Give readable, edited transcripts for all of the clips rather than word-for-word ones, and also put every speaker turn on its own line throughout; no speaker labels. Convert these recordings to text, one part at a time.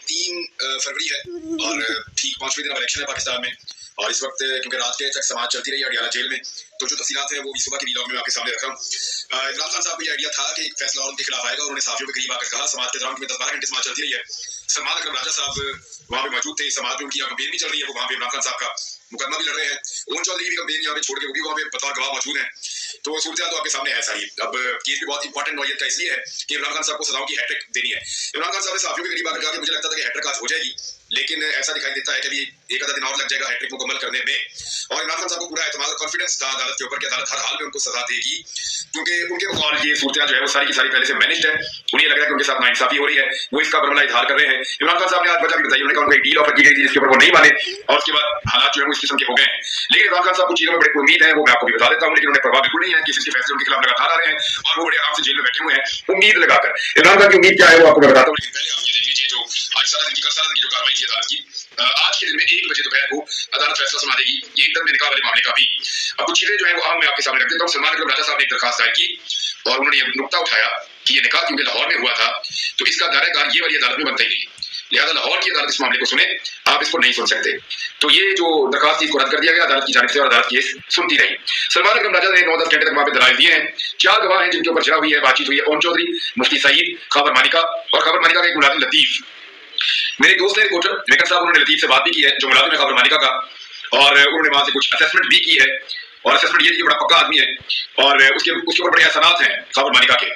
3 फरवरी है और ठीक 5वें दिन इलेक्शन है पाकिस्तान में। और इस वक्त क्योंकि रात के तक समाज चलती रही अडियाला जेल में, तो जो तफसीलात है वो भी सुबह के वीलॉग में आपके सामने रखा हूँ। इमरान खान साहब को ये आइडिया था कि फैसला और उनके खिलाफ आएगा, उन्होंने साफियों के करीब आकर कहा। समाज के दौरान 10-12 घंटे समाज चलती रही है। सलमान अकरम राजा साहब वहाँ पे मौजूद थे। समाज में उनकी कंपेन भी चल रही है, वो वहाँ पे इमरान खान साहब का मुकदमा भी लड़ रहे हैं। ओन चौधरी की भी कंपेन यहाँ पे छोड़ के वो भी वहाँ पे बतौर गवाह मौजूद है। तो सूरत तो आपके सामने है सारी। अब केस भी बहुत इंपॉर्टेंट नौयत का इसलिए है कि इमरान खान साहब को सजाओं की हैट्रिक देनी है। इमरान खान साहब ने साफियों के करीब आकर कहा कि मुझे लगता था कि हैट्रिक आज हो जाएगी, लेकिन ऐसा दिखाई देता है कि अभी एक आधा दिन और लग जाएगा हैट्रिक मुकम्मल करने में। और इमरान खान साहब को पूरा एतमाद और कॉन्फिडेंस था अदालत के ऊपर कि अदालत हर हाल में उनको सजा देगी, क्योंकि उनके मुकाबले ये सूरत जो है वो सारी की सारी पहले से मैनेज्ड है। उन्हें लग रहा है कि उनके साथ नाइंसाफी हो रही है, वो इसका बरमला इजहार कर रहे हैं। इमरान खान साहब ने आज वजह भी बताई, उन्होंने कहा उनको एक डील ऑफर की गई थी जिसके ऊपर वो नहीं माने, और उसके बाद हालात जो है वो इस किस्म के हो गए हैं। लेकिन इमरान खान साहब को चीजों में बड़ी उम्मीद है, वो मैं आपको भी बता देता हूँ, लेकिन उन्हें परवाह बिल्कुल नहीं है कि इसके फैसले उनके खिलाफ लगातार आ रहे हैं और वो बड़े आराम से जेल में बैठे हुए हैं उम्मीद लगाकर। इमरान खान की उम्मीद क्या है वो आपको मैं बताता हूँ, लेकिन पहले आप ये देख लीजिए जो आज सारा दिन की जो कार्रवाई थी अदालत की। आज के दिन में 1 बजे दोपहर को अदालत फैसला सुना देगी ये एकदम में निकाह वाले मामले का भी। अब कुछ चीजें जो है वो मैं आपके सामने रख देता हूँ। सलमान अकरम राजा साहब ने एक दरखास्त दायर की और उन्होंने ये नुक्ता उठाया कि ये निकाह क्योंकि लाहौर में हुआ था तो इसका दायरेदार ये वाली अदालत में बनता ही नहीं, लिहाजा लाहौर की अदालत इस मामले को सुने, आप इसको नहीं सुन सकते। तो ये जो दरखास्त थी इसको रद्द कर दिया गया अदालत की जानिब से और अदालत केस सुनती रही। सलमान अकरम राजा ने 9-10 घंटे तक वहां पे दलाइल दिए हैं। 4 गवाह हैं जिनके ऊपर जरा हुई है, बातचीत हुई है। ओन चौधरी, मुफ्ती सईद, खबर मानिका और खबर मानिका का एक मुलाजिम लतीफ। मेरे दोस्त ने रिपोर्टर मेकर साहब, उन्होंने लतीफ से बात भी की है जो मुलाजिम है खबर मानिका का, और उन्होंने वहां से कुछ असेसमेंट भी की है। और असेसमेंट ये बड़ा पक्का आदमी है और उसके ऊपर बड़े एहसानात हैं खबर मानिका के,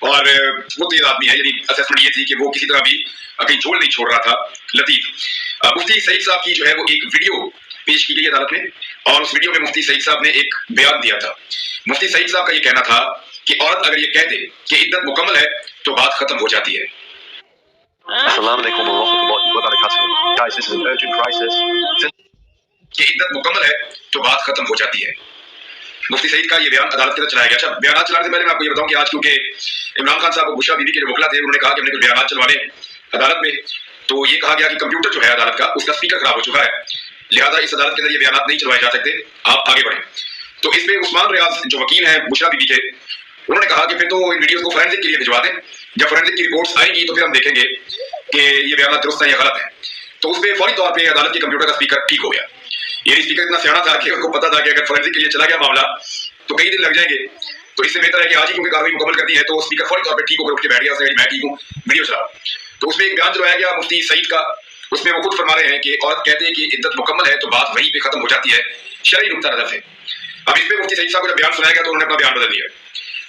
और वो तेज आदमी है। यानी असेसमेंट ये थी कि वो किसी तरह भी कहीं झोल नहीं छोड़ रहा था लतीफ। मुफ्ती सईद साहब की जो है वो एक वीडियो पेश की गई अदालत में, और उस वीडियो में मुफ्ती सईद साहब ने एक बयान दिया था। मुफ्ती सईद साहब का ये कहना था कि औरत अगर ये कह दे कि इद्दत मुकम्मल है तो बात खत्म हो जाती है।
Assalamualaikum warahmatullahi wabarakatuh. Guys, this is an urgent crisis.
कि इद्दत मुकम्मल है तो बात खत्म हो जाती है। मुफ्ती सईद का ये बयान अदालत के अंदर चलाया गया। अच्छा, बयान चलाने से पहले मैं आपको ये बताऊं कि आज क्योंकि इमरान खान साहब बुशरा बीबी के जो वकला थे उन्होंने कहा कि हमने कुछ बयान चलवाने अदालत में, तो ये कहा गया कि कंप्यूटर जो है अदालत का उसका स्पीकर खराब हो चुका है, लिहाजा इस अदालत के अंदर ये बयान नहीं चलवाए जा सकते, आप आगे बढ़े। तो इसमें उस्मान रियाज जो वकील हैं बुशरा बीबी के, उन्होंने कहा कि फिर तो इन वीडियोस को फोरेंसिक के लिए भिजवा दें, जब फोरेंसिक की रिपोर्ट्स आएगी तो फिर हम देखेंगे कि ये बयान दुरुस्त है या गलत है। तो उस पर फौरी तौर पर अदालत के कंप्यूटर का स्पीकर ठीक हो गया। ये स्पीकर इतना सियाना था कि उनको पता था कि अगर फोरेंसिक के लिए चला गया मामला तो कई दिन लग जाएंगे, तो इससे बेहतर है कि आज ही क्योंकि कार्रवाई मुकम्मल करनी है तो स्पीकर फौरी तौर पर ठीक होकर उठ के बैठ गया, मैं ठीक हूँ, वीडियो चलाओ। तो उसमें एक बयान चलवाया गया मुफ्ती सईद का, उसमें वो खुद फरमा रहे हैं कि औरत कहते हैं कि इद्दत मुकम्मल है तो बात वहीं पे खत्म हो जाती है शरई नुक्ता नजर से। अब इसमें मुफ्ती सईद साहब को जब बयान सुनाया गया तो उन्होंने अपना बयान बदल दिया।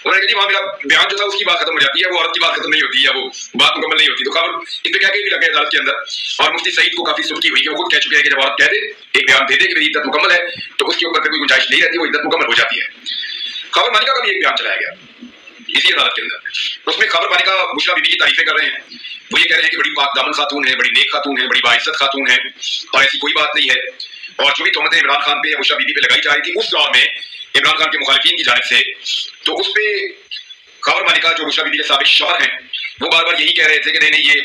उन्होंने कहा जी वहां मेरा बयान जो था उसकी बात खत्म हो जाती है, वो औरत की बात खत्म नहीं होती है, वो बात मुकम्मल नहीं होती। तो खबर इस पे क्या कही भी लगे अदालत के अंदर, और मुफ्ती सईद को काफी सुर्खी हुई कि वो खुद कह चुके हैं कि जब औरत कह दे एक बयान दे दे कि मेरी इद्दत मुकम्मल है तो उसके ऊपर कोई गुंजाइश नहीं रहती, वो इद्दत मुकम्मल हो जाती है। खबर मानिका का भी एक बयान चलाया गया इसी अदालत के अंदर। उसमें खबर मानिका बुशरा बीबी की तारीफें कर रहे हैं। वो ये कह रहे हैं कि बड़ी पाक दामन खातून है, बड़ी नेक खातून है, बड़ी बाइज्जत खातून है और ऐसी कोई बात नहीं है। और जो भी तोहमतें इमरान खान पे या बुशरा बीबी पे लगाई जा रही थी उस दौर में इमरान खान के मुखालिफिन की जानिब से, तो उस पर खबर मानिका जो बुशरा बीबी के साबिक शौहर हैं वो बार बार यही कह रहे थे कि नहीं ये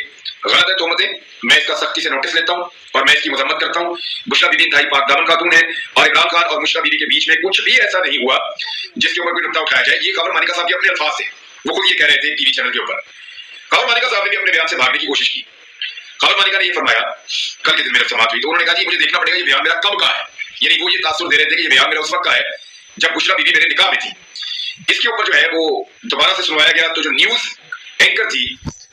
गलत है तोहमतें, मैं इसका सख्ती से नोटिस लेता हूँ और मैं इसकी मजम्मत करता हूँ। बुशरा बीबी इंतहाई पाक दामन खातून है और इमरान खान और बुशरा बीबी के बीच में कुछ भी ऐसा नहीं हुआ जिसके ऊपर कोई नुक्ता उठाया जाए। ये खबर मानिका साहब के अपने अल्फाज से वो खुद ये कह रहे थे टीवी चैनल के ऊपर। खबर मानिका साहब ने भी अपने बयान से भागने की कोशिश की। खबर मानिका ने ये फरमाया, कल के दिन मेरे समाप्त हुई तो उन्होंने कहा जी मुझे देखना पड़ेगा ये बयान मेरा कब का है, यानी वो ये तासुर दे रहे थे कि ये बयान मेरा उस वक्त का है जब बुशरा बीबी मेरे निकाह में थी। इसके ऊपर जो है वो दोबारा से सुनवाया गया तो जो न्यूज एंकर थी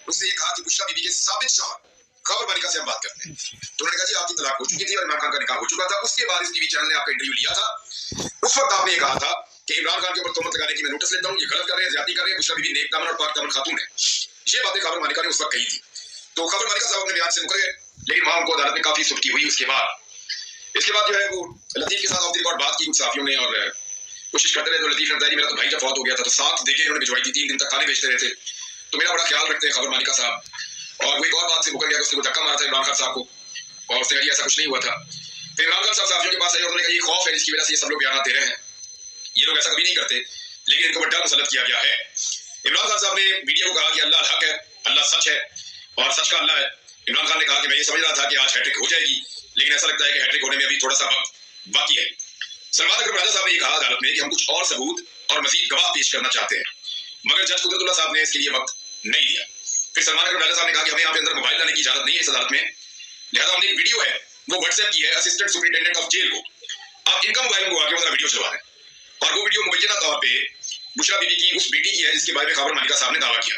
उसने ये कहा कि बुशरा बीबी के साबिक शौहर खबर मानिका से हम बात करते हैं, तो उन्होंने कहा जी आपकी तलाक हो चुकी थी और इमरान खान का निकाह हो चुका था। उसके बाद इस टीवी चैनल ने आपका इंटरव्यू लिया था, उस वक्त आपने ये कहा था कि इमरान खान के ऊपर तोहमत लगाने की मैं नोटिस लेता हूँ, ये गलत कर रहे हैं, ज्यादती कर रहे हैं, बुशरा बीबी नेक दामन और पाक दामन खातून है। ये बातें खबर मानिका ने उस वक्त कही थी। तो खबर मानिका साहब अपने बयान से मुकर गए, लेकिन वहां उनको अदालत में काफी सुर्खी हुई। इसके बाद जो है वो लतीफ के साथ ऑफ द रिकॉर्ड बात की कुछ साफियों ने और कोशिश करते रहे। तो लतीफ ने बताया मेरा तो भाई जब फौत हो गया था तो साथ देके इन्होंने भिजवाई थी, 3 दिन तक खाने बेचते रहे थे, तो मेरा बड़ा ख्याल रखते हैं खबर मानिका साहब। और वो एक और बात से मुकर गया, उसने धक्का मारा था इमरान खान साहब को और उसने कहा ऐसा कुछ नहीं हुआ था। फिर इमरान खान साहब साफियों के पास आए और उन्होंने कहा ये खौफ है जिसकी वजह से ये सब लोग बयान दे रहे हैं, ये लोग ऐसा कभी नहीं करते लेकिन इनको बड़ा मुसल्लत किया गया है। इमरान खान साहब ने मीडिया को कहा कि अल्लाह हक है, अल्लाह सच है और सच का अल्लाह है। इमरान खान ने कहा कि मैं ये समझ रहा था कि आज हैट्रिक हो जाएगी, लेकिन ऐसा लगता है कि हैट्रिक होने में अभी थोड़ा सा वक्त बाकी है। सलमान अकरम राजा साहब ने कहा अदालत में कि हम कुछ और सबूत और मजीद गवाह पेश करना चाहते हैं, मगर जज कुदरतुल्लाह साहब ने इसके लिए वक्त नहीं दिया। फिर सलमान अकरम राजा साहब ने कहा कि हमें यहाँ पे अंदर मोबाइल लाने की इजाजत नहीं है इस अदालत में, लिहाजा हमने एक वीडियो है वो व्हाट्सएप की है असिस्टेंट सुपरिटेंडेंट ऑफ जेल को, आप इनका मोबाइल मंगवा के वो वीडियो चलवा दें। और वो वीडियो मुबैना तौर पे बुशरा बीबी की उस बेटी की है जिसके बारे में खबर मालिका साहब ने दावा किया,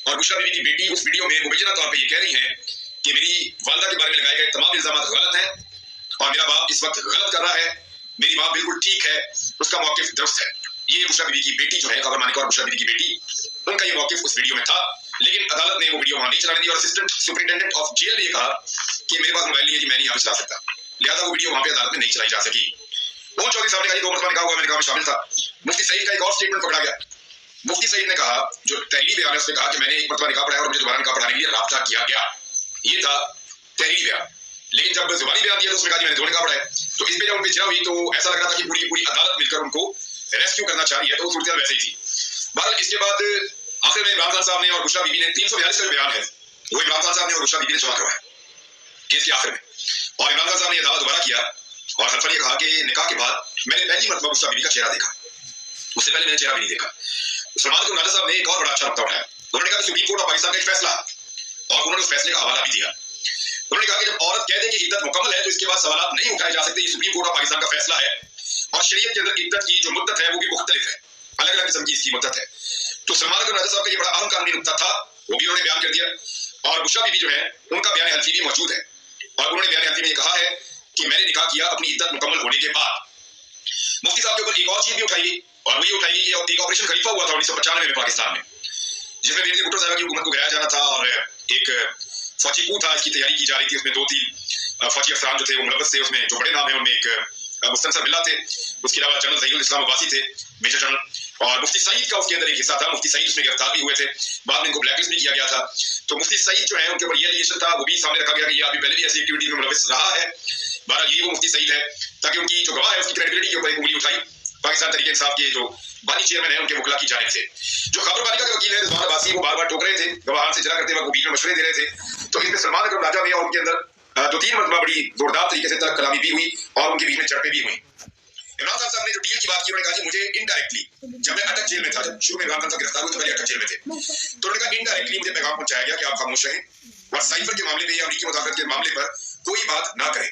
और बुशरा बीबी की बेटी उस वीडियो में मुबैना तौर पे ये कह रही है कि मेरी वालिदा के बारे में लगाए गए तमाम इल्जाम गलत हैं और मेरा बाप इस वक्त गलत कर रहा है, मेरी बाप बिल्कुल ठीक है, उसका मौक़िफ़ दुरुस्त है। ये बुशरा बीबी की बेटी जो है, खबर मालिका और बुशरा बीबी की बेटी, उनका ये मौक़िफ़ उस वीडियो में था, लेकिन अदालत ने वो वीडियो वहां नहीं चलाने दी और असिस्टेंट सुपरिटेंडेंट ऑफ जेल ने ये कहा कि मेरे पास मोबाइल नहीं है कि मैं नहीं यहाँ पे चला सकता, लिहाजा वो वीडियो वहां पे अदालत में नहीं चलाई जा सकी। मोहन चौधरी साहब ने कहा 2 मरतबा निकाह हुआ, मैंने कहा शामिल था। मुफ्ती सईद का एक और स्टेटमेंट पकड़ा गया। मुफ्ती सईद ने कहा, जो तहरीरी बयान है उसमें कहा कि मैंने 1 मरतबा निकाह पढ़ाया और मुझे दोबारा निकाह पढ़ाने के लिए राब्ता किया गया, ये था तहरीरी बयान। लेकिन जब जुबानी बयान दिया तो उसमें कहा मैंने 2 निकाह पढ़ाए, तो इस पे जब उन पे जरा हुई तो ऐसा लग रहा था कि पूरी अदालत मिलकर उनको रेस्क्यू करना चाह रही है, तो सूरत वैसे ही थी। बहरहाल इसके बाद आखिर में इमरान खान साहब ने और बुशरा बीबी ने 342 का बयान है वो इमरान खान साहब ने और बुशरा बीबी ने जमा करवाया केस के आखिर में, और इमरान खान साहब ने यह दावा दोबारा किया और हल्फन ये कहा कि निकाह के बाद मैंने पहली मरतबा बुशरा बीबी का चेहरा देखा, उससे पहले मैंने चेहरा भी नहीं देखा। सलमान अकरम राजा साहब ने एक और बड़ा अच्छा नुकता उठाया, उन्होंने कहा कि सुप्रीम कोर्ट ऑफ पाकिस्तान का एक फैसला और उन्होंने उस फैसले का हवाला भी दिया। उन्होंने कहा कि जब औरत कह दे कि इद्दत मुकम्मल है तो इसके बाद सवाल नहीं उठाए जा सकते, ये सुप्रीम कोर्ट ऑफ पाकिस्तान का फैसला है और शरीयत के अंदर इद्दत की जो मुद्दत है वो भी मुख्तलिफ है, अलग अलग किस्म की इसकी मुद्दत है। तो सलमान अकरम राजा साहब का ये बड़ा अहम कानूनी नुकता था, वो भी उन्होंने बयान कर दिया। और बुशरा बीबी जो है उनका बयान हल्फी भी मौजूद है और उन्होंने बयान हल्फी में ये कहा है कि मैंने निकाह किया अपनी इद्दत मुकम्मल होने के बाद। मुफ्ती साहब के ऊपर एक और चीज भी उठाई गई और वो ये उठाई गई कि एक ऑपरेशन खलीफा हुआ था 1995 में पाकिस्तान में, जिसमें बेनजीर भुट्टो साहब की हुकूमत को गिराया जाना था और एक फौजी कू था, इसकी तैयारी की जा रही थी। उसमें 2-3 फौजी अफसरान जो थे वो मुलव्वस थे, उसमें जो बड़े नाम है उनमें एक मुस्तनसर बिल्ला थे, उसके अलावा जनरल ज़हीरुल इस्लाम अब्बासी थे, मेजर जनरल, और मुफ्ती सईद का उसके अंदर एक हिस्सा था। मुफ्ती सईद उसमें गिरफ्तार भी हुए थे, बाद में इनको ब्लैकलिस्ट भी किया गया था। तो मुफ्ती सईद जो है उनके ऊपर ये एलिगेशन था, वो भी सामने रखा गया कि ये अभी पहले भी ऐसी एक्टिविटी में मुलव्वस रहा है। बहरहाल यही वो मुफ्ती सईद है, ताकि उनकी जो गवाह है उसकी क्रेडिबिलिटी के ऊपर एक उंगली उठाई पाकिस्तान तहरीक इंसाफ के जो बानी चेयरमैन है उनके वकला की जानिब से। जो खबर मालिका के वकील है रिजवान अब्बासी, वो बार बार टोक रहे थे, गवाहान से जरा करते वक्त बीच में मशवरे दे रहे थे। तो इसमें सलमान अकरम राजा ने और उनके अंदर 2-3 मरतबा बड़ी जोरदार तरीके से तरक कलामी भी हुई और उनके बीच में चर्चे भी हुई। इमरान खान साहब ने जो डील की बात की, उन्होंने कहा कि मुझे इनडायरेक्टली, जब मैं अटक जेल में था, जब शुरू में इमरान खान साहब गिरफ्तार हुए तो पहले अटक जेल में थे, तो उन्होंने कहा इनडायरेक्टली मुझे पैगाम पहुंचाया गया कि आप खामोश रहें और साइफर के मामले में या अमरीकी मुदाखलत के मामले पर कोई बात ना करें।